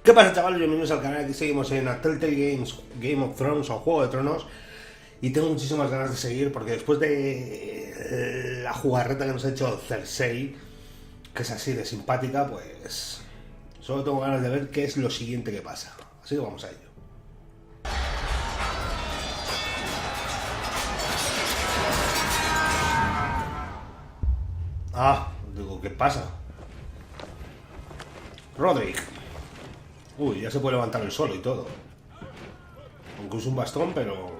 ¿Qué pasa, chavales? Bienvenidos al canal. Aquí seguimos en Telltale Games, Game of Thrones o Juego de Tronos. Y tengo muchísimas ganas de seguir porque después de la jugarreta que nos ha hecho Cersei, que es así de simpática, pues solo tengo ganas de ver qué es lo siguiente que pasa. Así que vamos a ello. Digo, ¿qué pasa? Roderick. Uy, ya se puede levantar el solo y todo. Aunque usa un bastón, pero...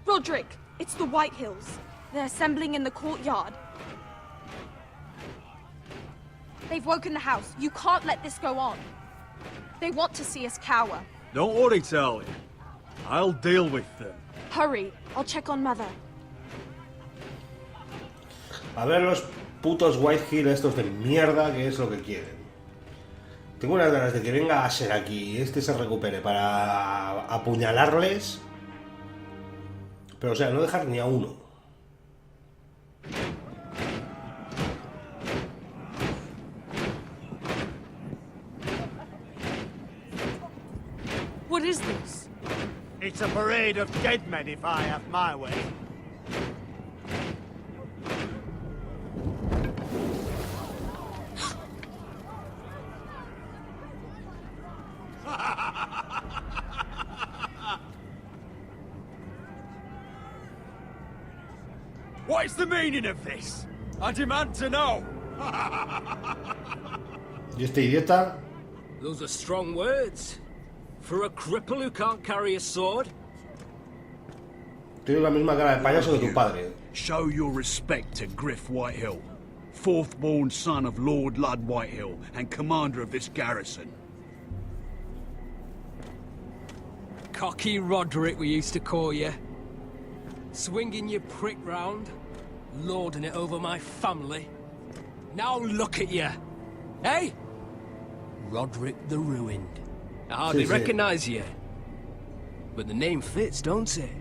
Roderick, it's the White Hills. They're assembling in the courtyard. They've woken the house. You can't let this go on. They want to see us cower. Don't worry, Charlie. I'll deal with them. Hurry, I'll check on Mother. A ver los putos White Hill estos de mierda, que es lo que quieren. Tengo unas ganas de que venga Asher aquí y este se recupere para apuñalarles. Pero o sea, no dejar ni a uno. What is this? It's a parade of dead men if I have my way. What is the meaning of this? I demand to know. ¿Y este idiota? Those are strong words. For a cripple who can't carry a sword? Tienes la misma cara de payaso que tu padre. Show your respect to Griff Whitehill, fourth-born son of Lord Ludd Whitehill and commander of this garrison. Cocky Roderick, we used to call you. Swinging your prick round, lording it over my family. Now look at you, hey? Roderick the Ruined. I hardly recognise you, but the name fits, don't it?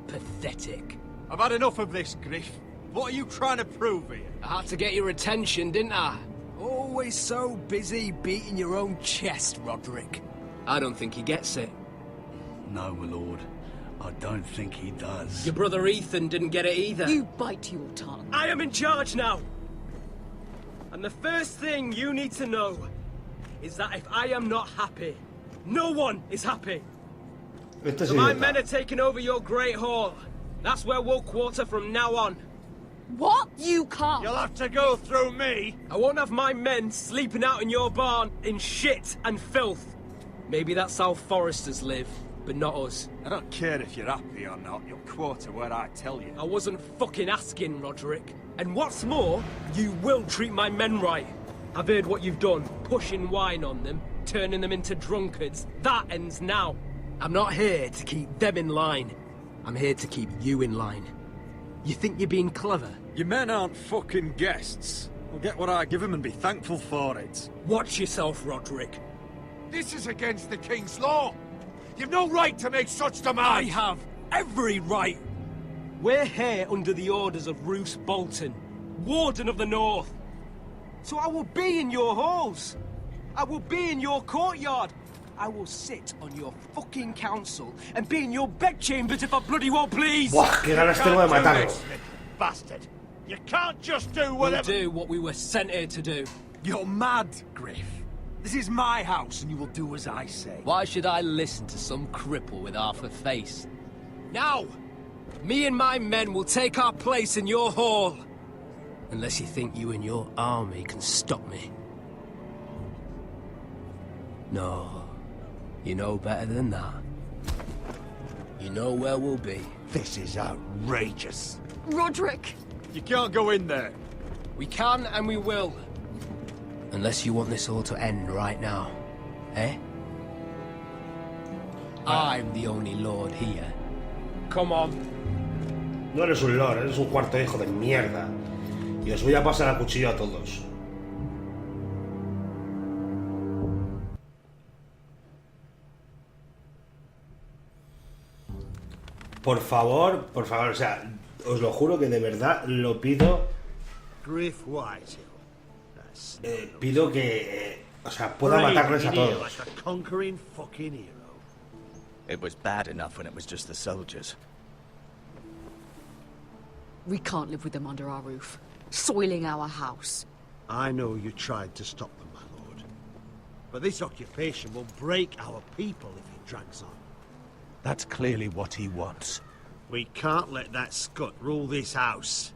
Pathetic. I've had enough of this, Griff. What are you trying to prove here? I had to get your attention, didn't I? Always so busy beating your own chest, Roderick. I don't think he gets it. No, my lord. I don't think he does. Your brother Ethan didn't get it either. You bite your tongue. I am in charge now! And the first thing you need to know is that if I am not happy, no one is happy. So my men are taking over your Great Hall. That's where we'll quarter from now on. What? You can't. You'll have to go through me. I won't have my men sleeping out in your barn in shit and filth. Maybe that's how foresters live, but not us. I don't care if you're happy or not. You'll quarter where I tell you. I wasn't fucking asking, Roderick. And what's more, you will treat my men right. I've heard what you've done, pushing wine on them, turning them into drunkards. That ends now. I'm not here to keep them in line. I'm here to keep you in line. You think you're being clever? Your men aren't fucking guests. I'll get what I give them and be thankful for it. Watch yourself, Roderick. This is against the King's law. You've no right to make such I demands. have every right. We're here under the orders of Roose Bolton, Warden of the North. So I will be in your halls. I will be in your courtyard. I will sit on your fucking council and be in your bedchambers if I bloody well please. Buah, qué ganas tengo de matarlo. Bastard. You can't just do We'll whatever. do what we were sent here to do. You're mad, Griff. This is my house and you will do as I say. Why should I listen to some cripple with half a face? Now, me and my men will take our place in your hall. Unless you think you and your army can stop me. No, you know better than that. You know where we'll be. This is outrageous. Roderick! You can't go in there. We can and we will. Unless you want this all to end right now. Eh? I'm the only lord here. Come on. No eres un lord, eres un cuarto hijo de mierda. Y os voy a pasar a cuchillo a todos. Por favor, o sea, os lo juro que de verdad lo pido. Griff Whitehill. pido que, o sea, pueda matarles a todos. Like a conquering fucking hero. It was bad enough when it was just the soldiers. We can't live with them under our roof, soiling our house. I know you tried to stop them, my lord. But this occupation will break our people if it drags on. That's clearly what he wants. We can't let that scut rule this house.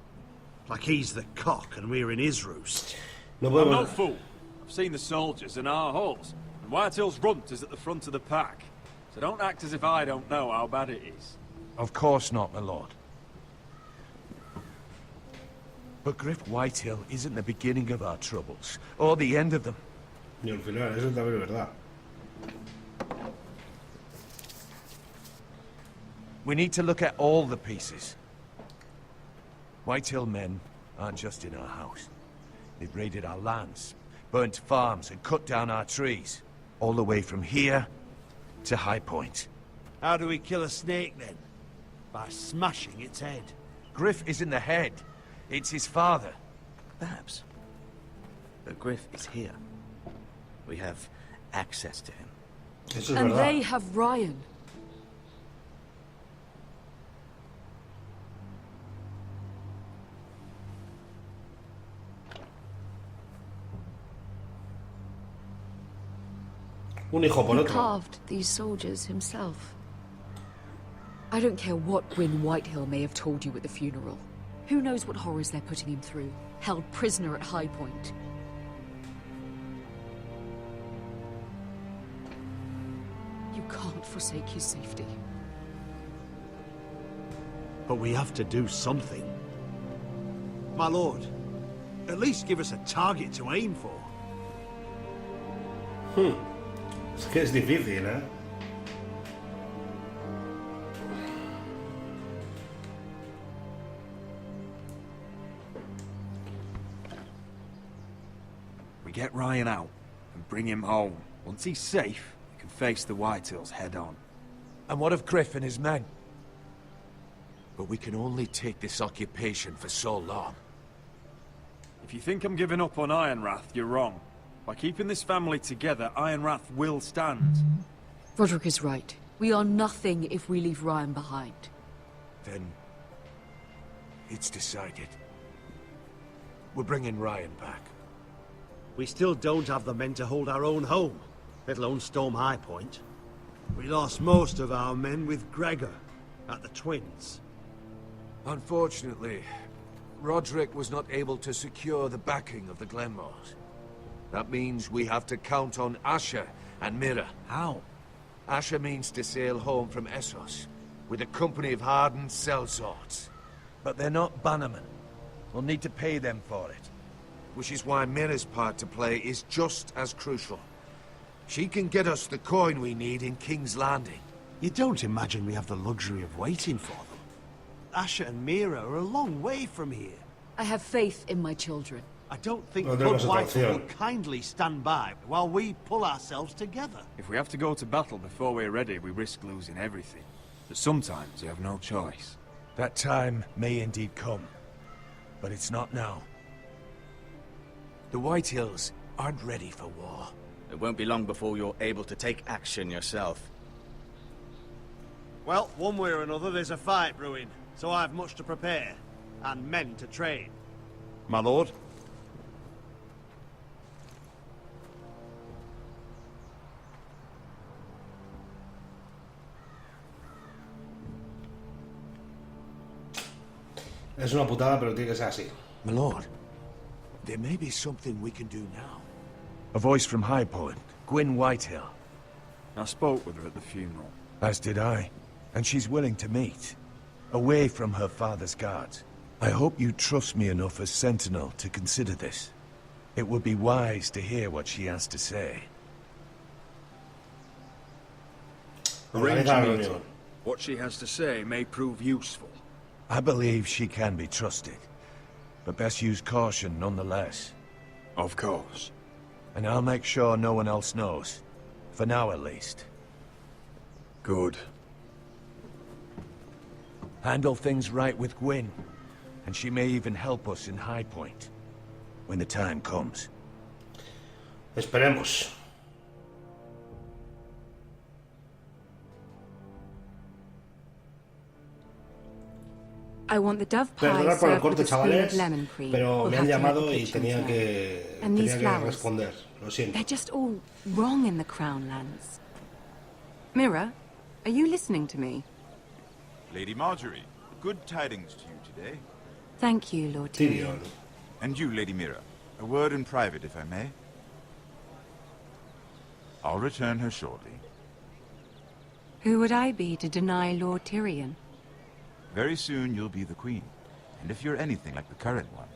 Like he's the cock and we're in his roost. No I'm podemos... no fool. I've seen the soldiers in our halls, and Whitehill's runt is at the front of the pack. So don't act as if I don't know how bad it is. Of course not, my lord. But Griff Whitehill isn't the beginning of our troubles, or the end of them. Ni al final, eso también es verdad. We need to look at all the pieces. Whitehill men aren't just in our house. They've raided our lands, burnt farms, and cut down our trees. All the way from here to High Point. How do we kill a snake then? By smashing its head. Griff isn't the head. It's his father. Perhaps. But Griff is here. We have access to him. Eso es And verdad. they have Ryan. Un hijo por He otro. carved these soldiers himself. I don't care what Gwyn Whitehill may have told you at the funeral. Who knows what horrors they're putting him through, held prisoner at High Point. You can't forsake his safety. But we have to do something. My lord, at least give us a target to aim for. Es que es difícil, ¿eh? We get Ryan out and bring him home. Once he's safe, we can face the Whitehills head on. And what of Griff and his men? But we can only take this occupation for so long. If you think I'm giving up on Ironrath, you're wrong. By keeping this family together, Ironrath will stand. Roderick is right. We are nothing if we leave Ryan behind. Then... it's decided. We're bringing Ryan back. We still don't have the men to hold our own home, let alone storm High Point. We lost most of our men with Gregor at the Twins. Unfortunately, Roderick was not able to secure the backing of the Glenmores. That means we have to count on Asher and Mira. How? Asher means to sail home from Essos, with a company of hardened sellswords. But they're not bannermen. We'll need to pay them for it. Which is why Mira's part to play is just as crucial. She can get us the coin we need in King's Landing. You don't imagine we have the luxury of waiting for them? Asher and Mira are a long way from here. I have faith in my children. I don't think No Bud tenemos White otra will opción. kindly stand by while we pull ourselves together. If we have to go to battle before we're ready, we risk losing everything. But sometimes you have no choice. That time may indeed come, but it's not now. The Whitehills aren't ready for war. It won't be long before you're able to take action yourself. Well, one way or another, there's a fight brewing, so I have much to prepare, and men to train. My lord? Es una putada, pero tiene que ser así. My lord, there may be something we can do now. A voice from High Point, Gwyn Whitehill. I spoke with her at the funeral. As did I. And she's willing to meet. Away from her father's guards. I hope you trust me enough as Sentinel to consider this. It would be wise to hear what she has to say. Arrange Organiza la a reunión. meeting. What she has to say may prove useful. I believe she can be trusted. But best use caution nonetheless. Of course. And I'll make sure no one else knows. For now at least. Good. Handle things right with Gwyn. And she may even help us in High Point. When the time comes. Esperemos. I want the dove pie Perdonad por el served with corte, a spoon of chavales, lemon cream. pero We'll me have han to let the llamado y kitchen tenía smell. que And these flowers, responder. Lo siento. they're just all wrong in the Crown lands. Mira, are you listening to me? Lady Marjorie, good tidings to you today. Thank you, Lord Tyrion. And you, Lady Mira. A word in private, if I may. I'll return her shortly. Who would I be to deny Lord Tyrion? Very soon you'll be the queen. And if you're anything like the current one,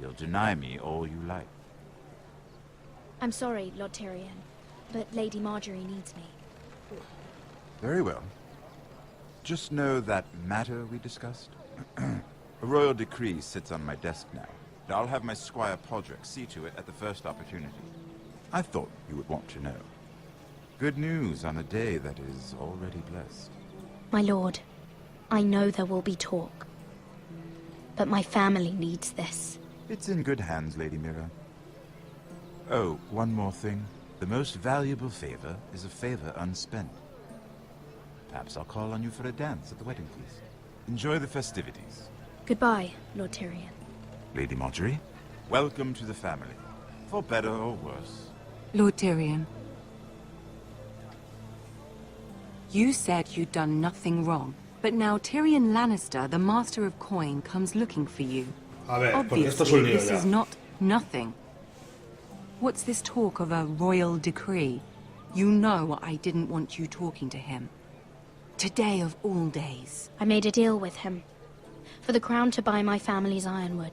you'll deny me all you like. I'm sorry, Lord Tyrion, but Lady Marjorie needs me. Very well. Just know that matter we discussed? A royal decree sits on my desk now. And I'll have my squire Podrick see to it at the first opportunity. I thought you would want to know. Good news on a day that is already blessed. My lord, I know there will be talk. But my family needs this. It's in good hands, Lady Mira. Oh, one more thing. The most valuable favor is a favor unspent. Perhaps I'll call on you for a dance at the wedding feast. Enjoy the festivities. Goodbye, Lord Tyrion. Lady Marjorie, welcome to the family. For better or worse. Lord Tyrion. You said you'd done nothing wrong, but now Tyrion Lannister, the Master of Coin, comes looking for you. A ver, porque esto es un Obviously, lío this ya. is not nothing. What's this talk of a royal decree? You know I didn't want you talking to him. Today of all days. I made a deal with him. For the crown to buy my family's ironwood.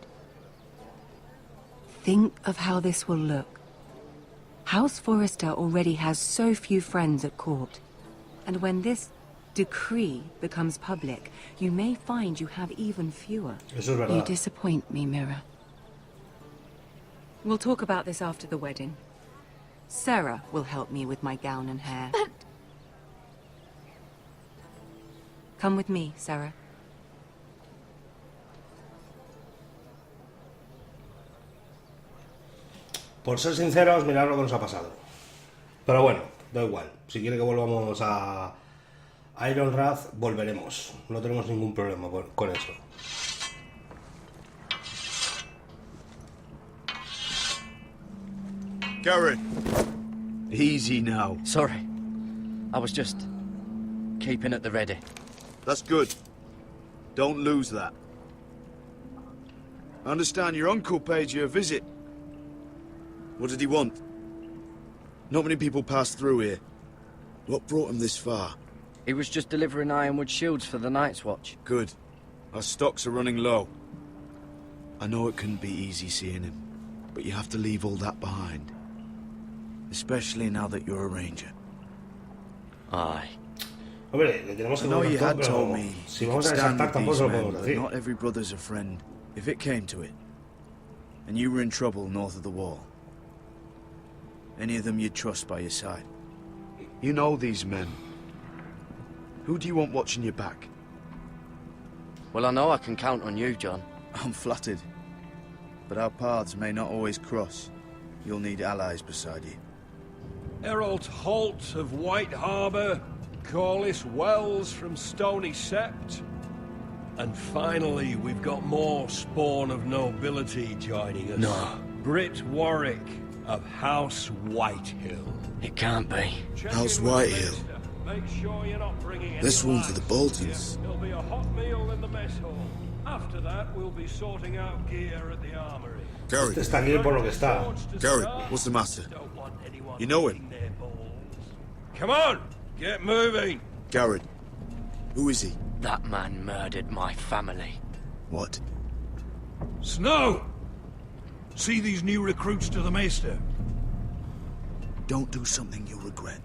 Think of how this will look. House Forrester already has so few friends at court. And when this decree becomes public, you may find you have even fewer. Eso es verdad. You disappoint me, Mira. We'll talk about this after the wedding. Sarah will help me with my gown and hair. But... Come with me, Sarah. Por ser sinceros, mirad lo que nos ha pasado. Pero bueno, da igual. Si quiere que volvamos a Ironrath, volveremos. No tenemos ningún problema con eso. Garrett, easy now. Sorry. I was just keeping at the ready. That's good. Don't lose that. I understand your uncle paid you a visit. What did he want? Not many people pass through here. What brought him this far? He was just delivering ironwood shields for the Night's Watch. Good. Our stocks are running low. I know it couldn't be easy seeing him, but you have to leave all that behind. Especially now that you're a ranger. Aye. Hombre, le tenemos I que know dar you un had toque, told pero me si you vamos could a stand desertar with tampoco these se lo men, podemos but decir. not every brother's a friend, if it came to it. And you were in trouble north of the wall. Any of them you'd trust by your side. You know these men. Who do you want watching your back? Well, I know I can count on you, John. I'm flattered. But our paths may not always cross. You'll need allies beside you. Errol Holt of White Harbour, Corliss Wells from Stony Sept. And finally, we've got more spawn of nobility joining us. No. Britt Warwick of House Whitehill. It can't be. House Whitehill. Make sure you're not bringing This any one for the lads. Boltons. There'll be a hot meal in the mess hall. After that, we'll be sorting out gear at the armory. Gary, Este está aquí por lo que está. Gary, what's the matter? Don't want anyone You know him? licking their balls. Come on, get moving. Garrett. Who is he? That man murdered my family. What? Snow! See these new recruits to the Maester? Don't do something you'll regret.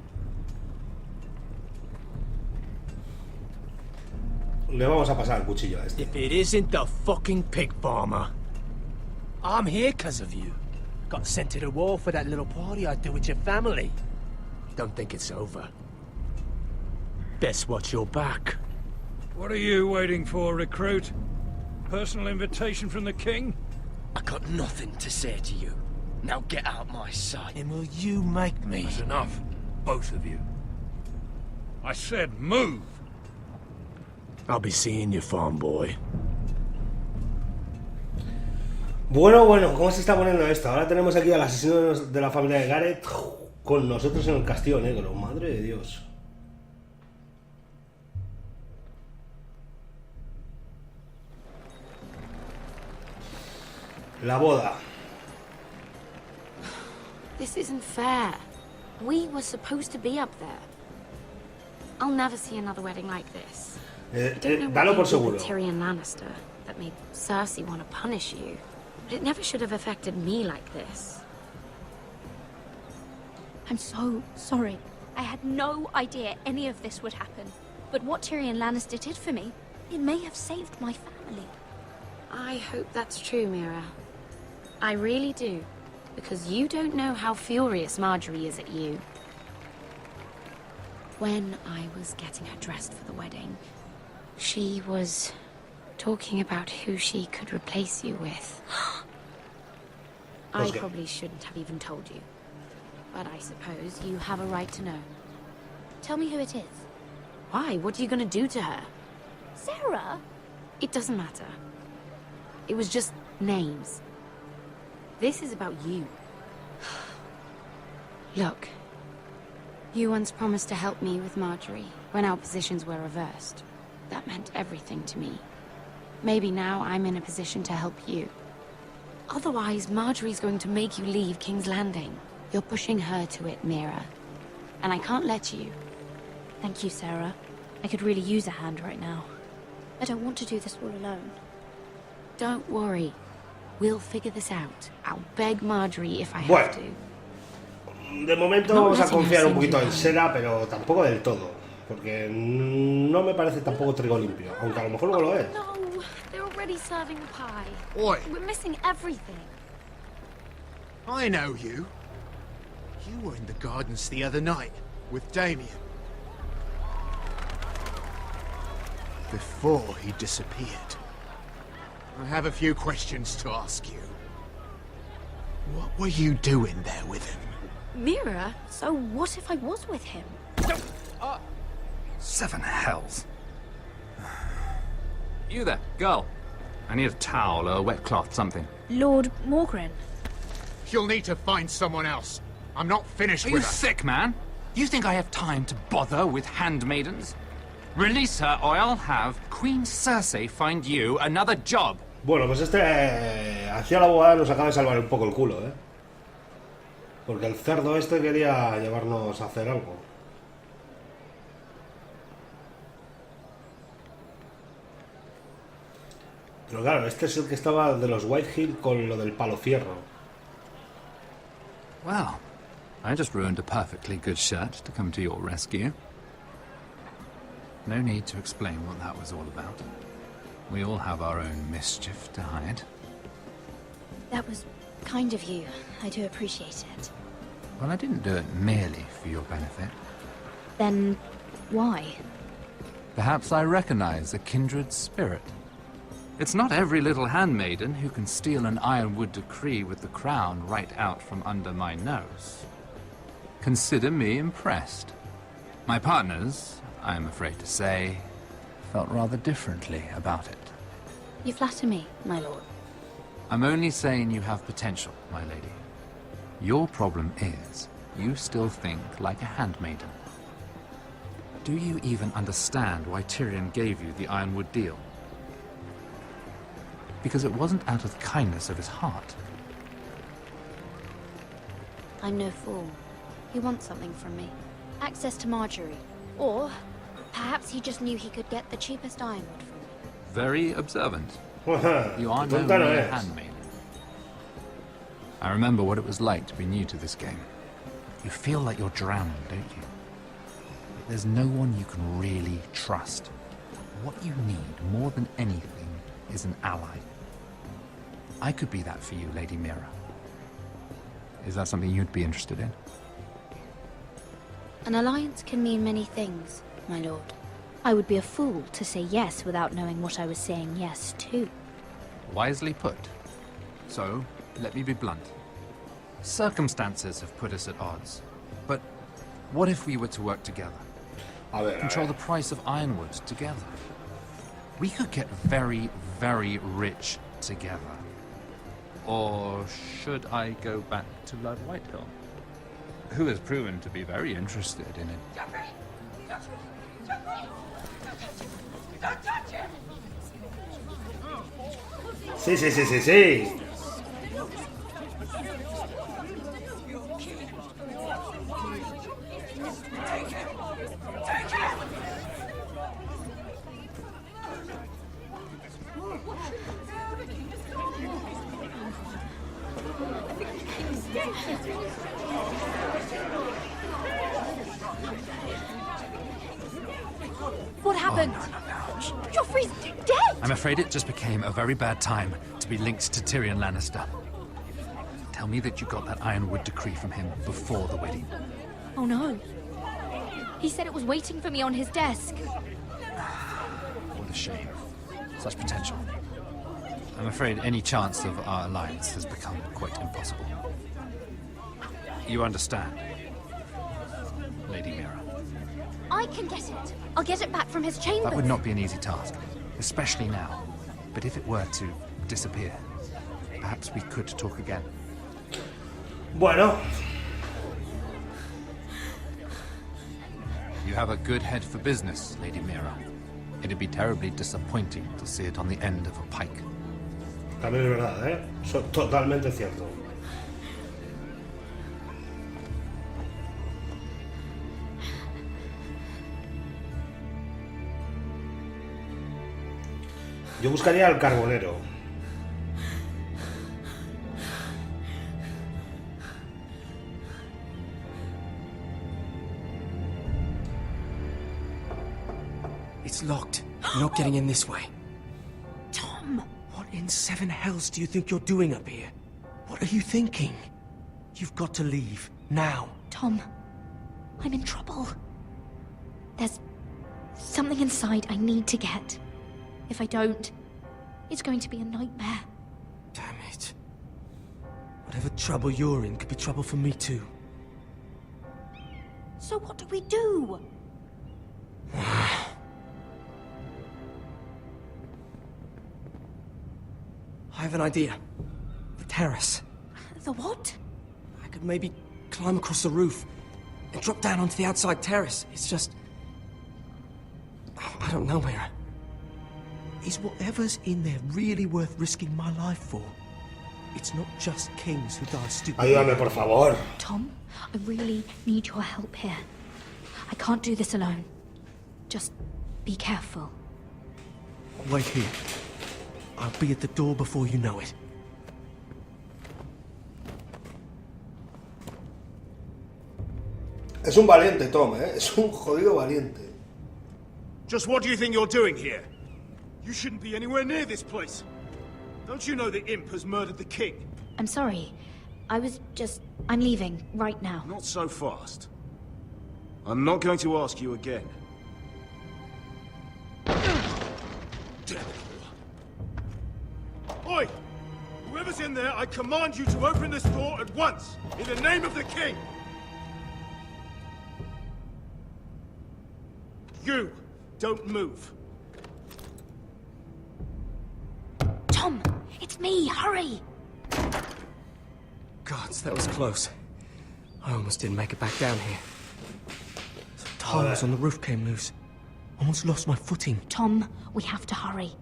Le vamos a pasar el cuchillo a este. If it isn't the fucking pig farmer. I'm here 'cause of you. Got sent to the war for that little party I do with your family. Don't think it's over. Best watch your back. What are you waiting for, recruit? Personal invitation from the king? I got nothing to say to you. Now get out my sight. And will you make me? That's enough, both of you. I said move! I'll be seeing you, farm boy. Bueno, ¿cómo se está poniendo esto? Ahora tenemos aquí al asesino de la familia de Gareth con nosotros en el Castillo Negro. Madre de Dios. La boda. This isn't fair. We were supposed to be up there. I'll never see another wedding like this. Dalo por seguro. Tyrion Lannister that made Cersei want to punish you. But it never should have affected me like this. I'm so sorry. I had no idea any of this would happen. But what Tyrion Lannister did for me, it may have saved my family. I hope that's true, Mira. I really do. Because you don't know how furious Marjorie is at you. When I was getting her dressed for the wedding, she was talking about who she could replace you with. I probably shouldn't have even told you. But I suppose you have a right to know. Tell me who it is. Why? What are you gonna do to her? Sarah? It doesn't matter. It was just names. This is about you. Look. You once promised to help me with Marjorie when our positions were reversed. That meant everything to me. Maybe now I'm in a position to help you. Otherwise, Marjorie's going to make you leave King's Landing. You're pushing her to it, Mira. And I can't let you. Thank you, Sarah. I could really use a hand right now. I don't want to do this all alone. Don't worry. We'll figure this out. I'll beg Marjorie if I have to. De momento vamos a confiar un poquito en Sera, pero tampoco del todo. Porque no me parece tampoco trigo limpio. Aunque a lo mejor no lo es. No, they're already serving the pie. Oi! We're missing everything. I know you. You were in the gardens the other night with Damien. Before he disappeared. I have a few questions to ask you. What were you doing there with him? Mira, so what if I was with him? Seven hells. You there, girl. I need a towel or a wet cloth, something. Lord Morgren. You'll need to find someone else. I'm not finished Are with you her. sick, man? You think I have time to bother with handmaidens? Release her or I'll have Queen Cersei find you another job. Bueno, pues hacia la abogada nos acaba de salvar un poco el culo, ¿eh? Porque el cerdo este quería llevarnos a hacer algo. Pero claro, este es el que estaba de los Whitehill con lo del palo fierro. Well, I just ruined a perfectly good shirt to come to your rescue. No need to explain what that was all about. We all have our own mischief to hide. That was kind of you. I do appreciate it. Well, I didn't do it merely for your benefit. Then, why? Perhaps I recognize a kindred spirit. It's not every little handmaiden who can steal an ironwood decree with the crown right out from under my nose. Consider me impressed. My partners, I'm afraid to say, felt rather differently about it. You flatter me, my lord. I'm only saying you have potential, my lady. Your problem is, you still think like a handmaiden. Do you even understand why Tyrion gave you the ironwood deal? Because it wasn't out of the kindness of his heart. I'm no fool. He wants something from me. Access to Marjorie. Or, perhaps he just knew he could get the cheapest ironwood from me. Very observant. You are no mere handmaiden. I remember what it was like to be new to this game. You feel like you're drowning, don't you? But there's no one you can really trust. What you need, more than anything, is an ally. I could be that for you, Lady Mira. Is that something you'd be interested in? An alliance can mean many things, my lord. I would be a fool to say yes without knowing what I was saying yes to. Wisely put. So, let me be blunt. Circumstances have put us at odds. But what if we were to work together? Control the price of ironwood together. We could get very, very rich together. Or should I go back to Lord Whitehill, who has proven to be very interested in it? Don't touch him! Sí. What happened? Joffrey's dead! I'm afraid it just became a very bad time to be linked to Tyrion Lannister. Tell me that you got that Ironwood decree from him before the wedding. Oh no. He said it was waiting for me on his desk. What a shame. Such potential. I'm afraid any chance of our alliance has become quite impossible. You understand, Lady Mira? I can get it. I'll get it back from his chambers. That would not be an easy task, especially now. But if it were to disappear, perhaps we could talk again. Bueno. You have a good head for business, Lady Mira. It'd be terribly disappointing to see it on the end of a pike. También es verdad, ¿eh? Totalmente cierto. Yo buscaría al carbonero. It's locked. You're not getting in this way. Tom! What in seven hells do you think you're doing up here? What are you thinking? You've got to leave. Now. Tom, I'm in trouble. There's something inside I need to get. If I don't, it's going to be a nightmare. Damn it. Whatever trouble you're in could be trouble for me too. So what do we do? I have an idea. The terrace. The what? I could maybe climb across the roof and drop down onto the outside terrace. It's just... I don't know, Mira. Is whatever's in there really worth risking my life for? It's not just kings who die stupid. Ayúdame, por favor. Tom, I really need your help here. I can't do this alone. Just be careful. Wait here. I'll be at the door before you know it. Es un valiente, Tom, ¿eh? Es un jodido valiente. Just what do you think you're doing here? You shouldn't be anywhere near this place. Don't you know the imp has murdered the king? I'm sorry. I'm leaving right now. Not so fast. I'm not going to ask you again. Damn it all. Oi! Whoever's in there, I command you to open this door at once, in the name of the king! You, don't move. Tom, it's me, hurry! Gods, that was close. I almost didn't make it back down here. Some tiles on the roof came loose. Almost lost my footing. Tom, we have to hurry.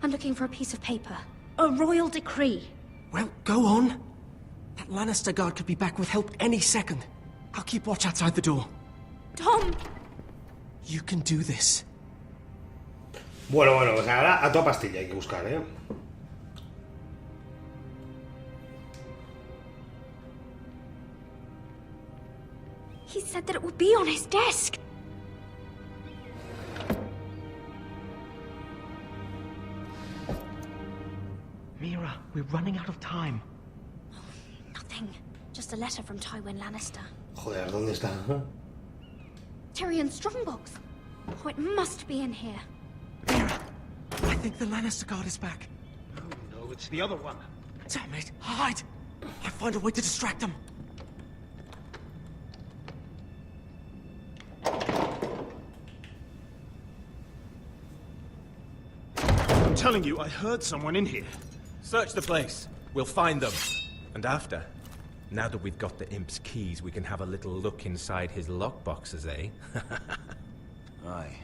I'm looking for a piece of paper. A royal decree. Well, go on. That Lannister guard could be back with help any second. I'll keep watch outside the door. Tom! You can do this. Bueno, pues ahora a toda pastilla hay que buscar, ¿eh? He said that it would be on his desk. Mira, we're running out of time. Nothing. Just a letter from Tywin Lannister. Joder, ¿dónde está? Tyrion's strongbox. Oh, it must be in here. Mira, I think the Lannister guard is back. No, it's the other one. Damn it! Hide! I'll find a way to distract them. I'm telling you, I heard someone in here. Search the place. We'll find them. And after, now that we've got the imp's keys, we can have a little look inside his lockboxes, eh? Aye.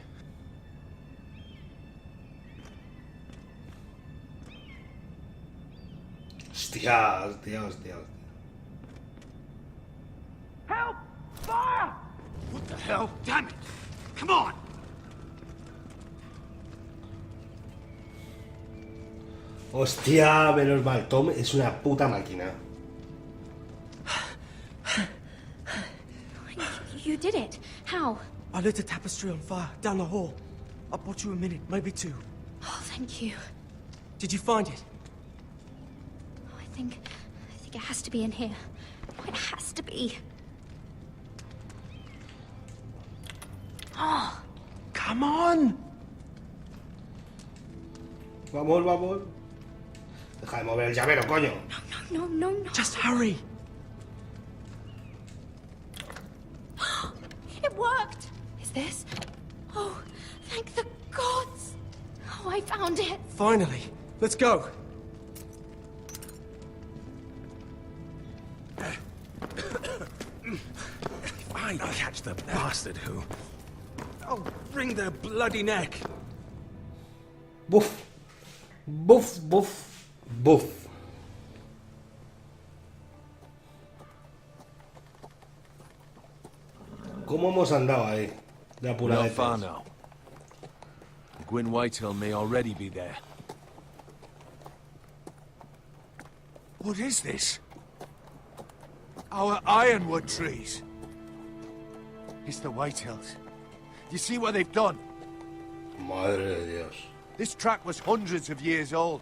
Hostia, hostia, hostia. Help! Fire! What the hell? Damn it! Come on! Hostia, menos mal. Tom es una puta máquina. You did it. How? I lit a tapestry on fire down the hall. I bought you a minute, maybe two. Oh, thank you. Did you find it? I think it has to be in here. It has to be. Oh. Come on! Vamos, vamos. Deja de mover el llavero, coño. No. Just hurry. It worked. Is this? Oh, thank the gods. Oh, I found it. Finally. Let's go. If I catch the bastard who... I'll wring their bloody neck. Buf. Buf, buf, buf. ¿Cómo hemos andado ahí? De Not apuradetes. far now. Gwyn Whitehill may already be there. What is this? Our ironwood trees. It's the Whitehills. You see what they've done? Madre de Dios. This track was hundreds of years old.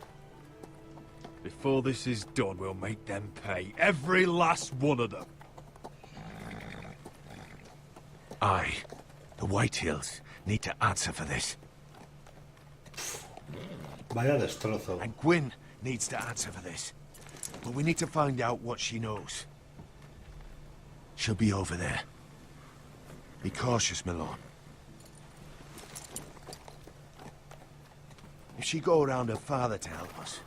Before this is done, we'll make them pay. Every last one of them. Aye. The Whitehills need to answer for this. Vaya destrozo. And Gwyn needs to answer for this. But we need to find out what she knows. She'll be over there. Be cautious, Milord. If she go around her father to help us,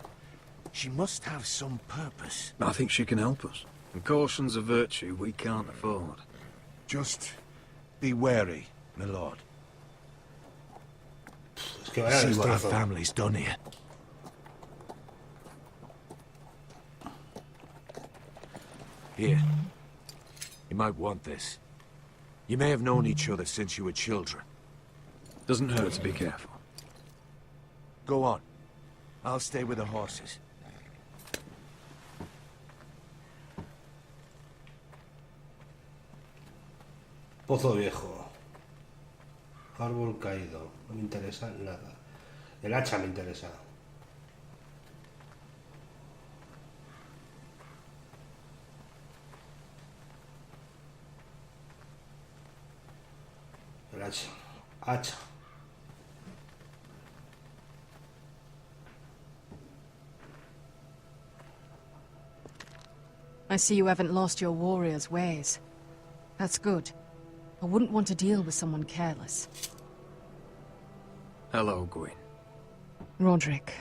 she must have some purpose. I think she can help us. And caution's a virtue we can't afford. Just be wary, Milord. Es que vaya See what our destrozo. family's done here. Here. You might want this. You may have known each other since you were children. Doesn't hurt to be careful. Go on. I'll stay with the horses. Pozo viejo. Árbol caído. No me interesa nada. El hacha me interesa. El hacha. Hacha. I see you haven't lost your warrior's ways. That's good. I wouldn't want to deal with someone careless. Hello, Gwyn. Roderick,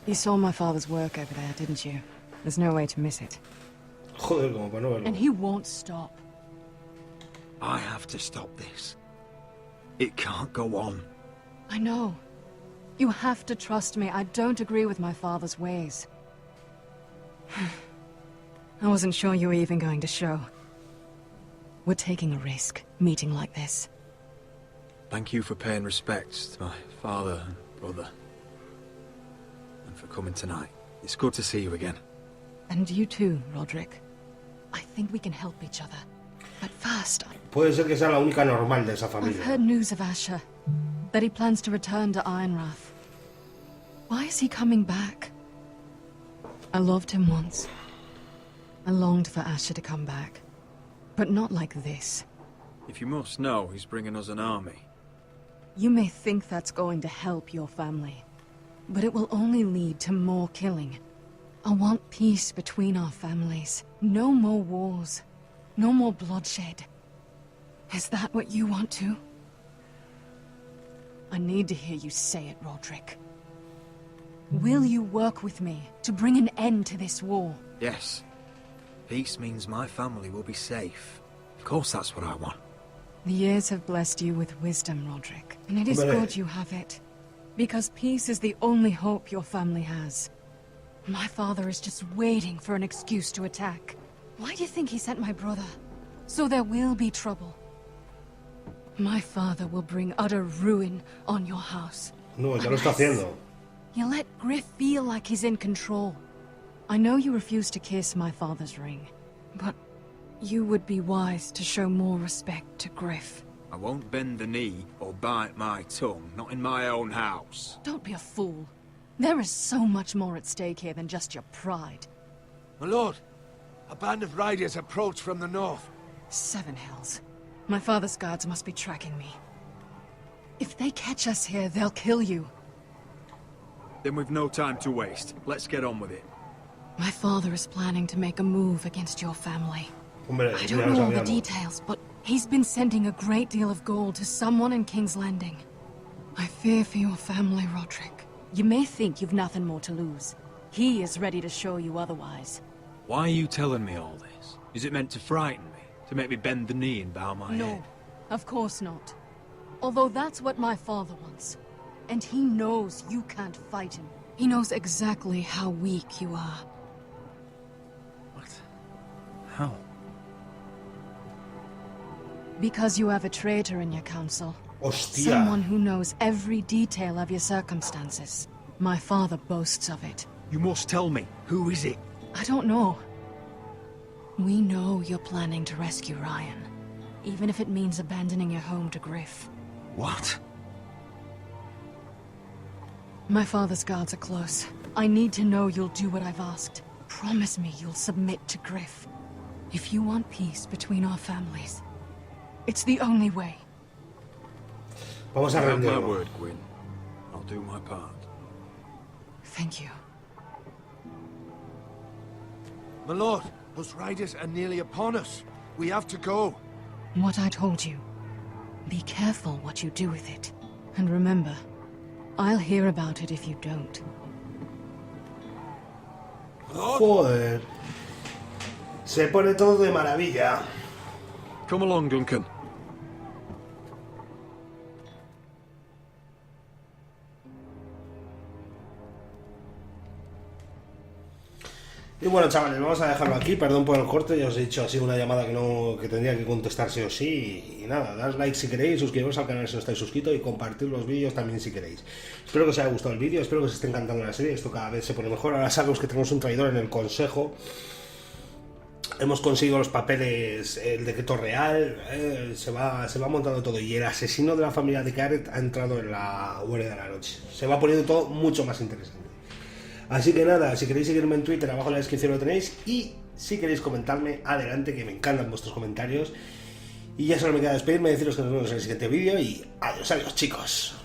you saw my father's work over there, didn't you? There's no way to miss it. Joder, como para no verlo. And he won't stop. I have to stop this. It can't go on. I know. You have to trust me. I don't agree with my father's ways. I wasn't sure you were even going to show. We're taking a risk, meeting like this. Thank you for paying respect to my father and brother. And for coming tonight. It's good to see you again. And you too, Roderick. I think we can help each other. But first, Puede ser que sea la única normal de esa I've familia. heard news of Asher. That he plans to return to Ironrath. Why is he coming back? I loved him once. I longed for Asher to come back. But not like this. If you must know, he's bringing us an army. You may think that's going to help your family. But it will only lead to more killing. I want peace between our families. No more wars. No more bloodshed. Is that what you want too? I need to hear you say it, Roderick. Will you work with me to bring an end to this war? Yes. Peace means my family will be safe. Of course that's what I want. The years have blessed you with wisdom, Roderick. And it is good you have it. Because peace is the only hope your family has. My father is just waiting for an excuse to attack. Why do you think he sent my brother? So there will be trouble. My father will bring utter ruin on your house. No, ya lo está haciendo. You let Griff feel like he's in control. I know you refuse to kiss my father's ring, but you would be wise to show more respect to Griff. I won't bend the knee or bite my tongue, not in my own house. Don't be a fool. There is so much more at stake here than just your pride. My lord, a band of riders approach from the north. 7 Hills. My father's guards must be tracking me. If they catch us here, they'll kill you. Then we've no time to waste. Let's get on with it. My father is planning to make a move against your family. Hombre, I don't know all the details, but he's been sending a great deal of gold to someone in King's Landing. I fear for your family, Roderick. You may think you've nothing more to lose. He is ready to show you otherwise. Why are you telling me all this? Is it meant to frighten me? To make me bend the knee and bow my head? No, of course not. Although that's what my father wants. And he knows you can't fight him. He knows exactly how weak you are. What? How? Because you have a traitor in your council. Hostia. Someone who knows every detail of your circumstances. My father boasts of it. You must tell me. Who is it? I don't know. We know you're planning to rescue Ryan. Even if it means abandoning your home to Griff. What? My father's guards are close. I need to know you'll do what I've asked. Promise me you'll submit to Griff. If you want peace between our families, it's the only way. Vamos a I have my rendirlo. word, Gwyn. I'll do my part. Thank you. My lord, those riders are nearly upon us. We have to go. What I told you. Be careful what you do with it. And remember, I'll hear about it if you don't. Joder. Se pone todo de maravilla. Come along, Duncan. Y bueno, chavales, vamos a dejarlo aquí. Perdón por el corte, ya os he dicho, ha sido una llamada que tendría que contestar sí o sí. Y nada, dad like si queréis, suscribiros al canal si no estáis suscritos y compartir los vídeos también si queréis. Espero que os haya gustado el vídeo, espero que os esté encantando la serie. Esto cada vez se pone mejor. Ahora sabemos que tenemos un traidor en el consejo. Hemos conseguido los papeles, el decreto real, se va montando todo. Y el asesino de la familia de Garrett ha entrado en la Guardia de la Noche. Se va poniendo todo mucho más interesante. Así que nada, si queréis seguirme en Twitter, abajo en la descripción lo tenéis. Y si queréis comentarme, adelante, que me encantan vuestros comentarios. Y ya solo me queda despedirme, deciros que nos vemos en el siguiente vídeo. Y adiós, chicos.